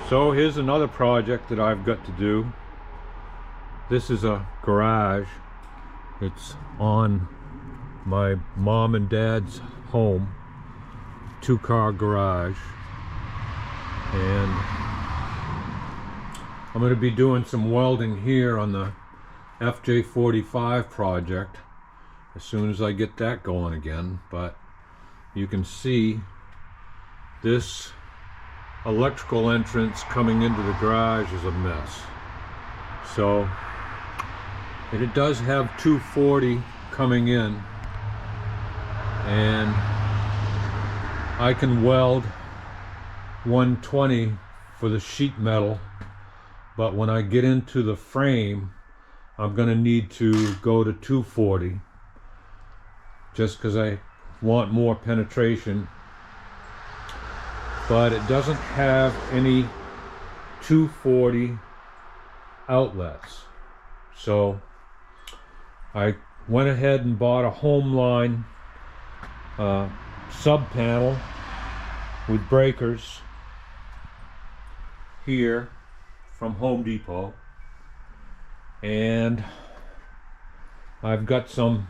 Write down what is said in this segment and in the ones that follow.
So here's another project that I've got to do. This is a garage. It's on my mom and dad's home, two-car garage, and I'm going to be doing some welding here on the FJ45 project as soon as I get that going again. But you can see this electrical entrance coming into the garage is a mess. So, and it does have 240 coming in, and I can weld 120 for the sheet metal, but when I get into the frame I'm going to need to go to 240 just because I want more penetration. But it doesn't have any 240 outlets. So I went ahead and bought a Homeline sub panel with breakers here from Home Depot. And I've got some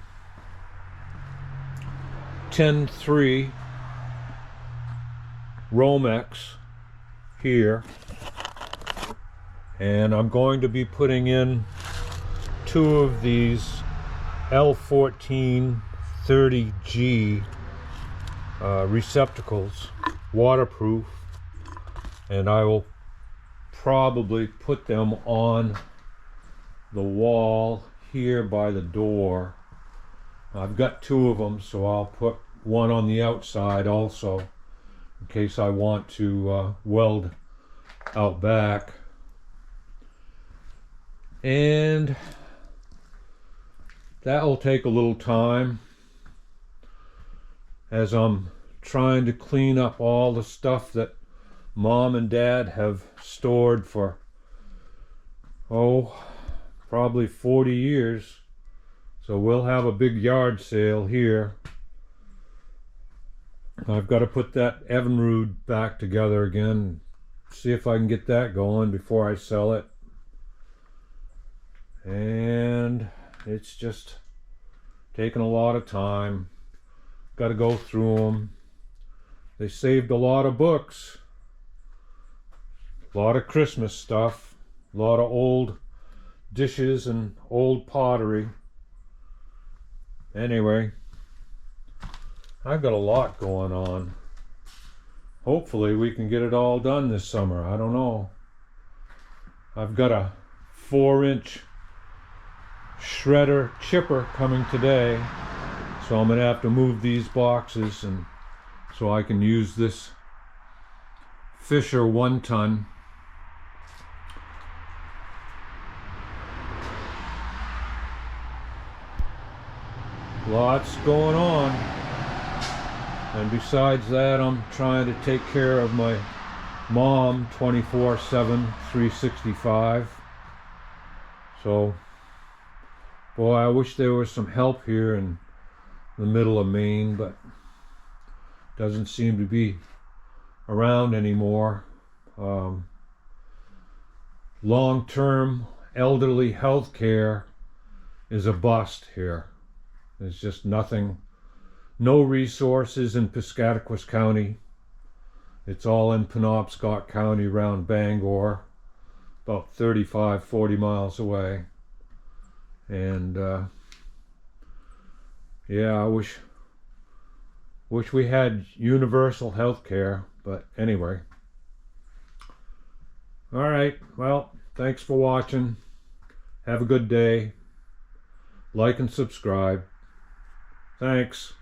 10-3 Romex here, and I'm going to be putting in 2 of these L14 30G receptacles, waterproof, and I will probably put them on the wall here by the door. I've got 2 of them, so I'll put one on the outside also in case I want to weld out back. And that will take a little time as I'm trying to clean up all the stuff that Mom and Dad have stored for probably 40 years. So we'll have a big yard sale here. I've got to put that Evinrude back together again, see if I can get that going before I sell it. And it's just taking a lot of time. Got to go through them. They saved a lot of books, a lot of Christmas stuff, a lot of old dishes and old pottery. Anyway, I've got a lot going on. Hopefully we can get it all done this summer. I don't know. I've got a 4-inch shredder chipper coming today, so I'm going to have to move these boxes, and so I can use this Fisher 1-ton. Lots going on. And besides that, I'm trying to take care of my mom 24/7, 365. So, boy, I wish there was some help here in the middle of Maine, but doesn't seem to be around anymore. Long-term elderly health care is a bust here. There's just nothing. No resources in Piscataquis County. It's all in Penobscot County around Bangor, about 35-40 miles away. And yeah, I wish we had universal health care, but anyway. All right, well, thanks for watching. Have a good day. Like and subscribe. Thanks.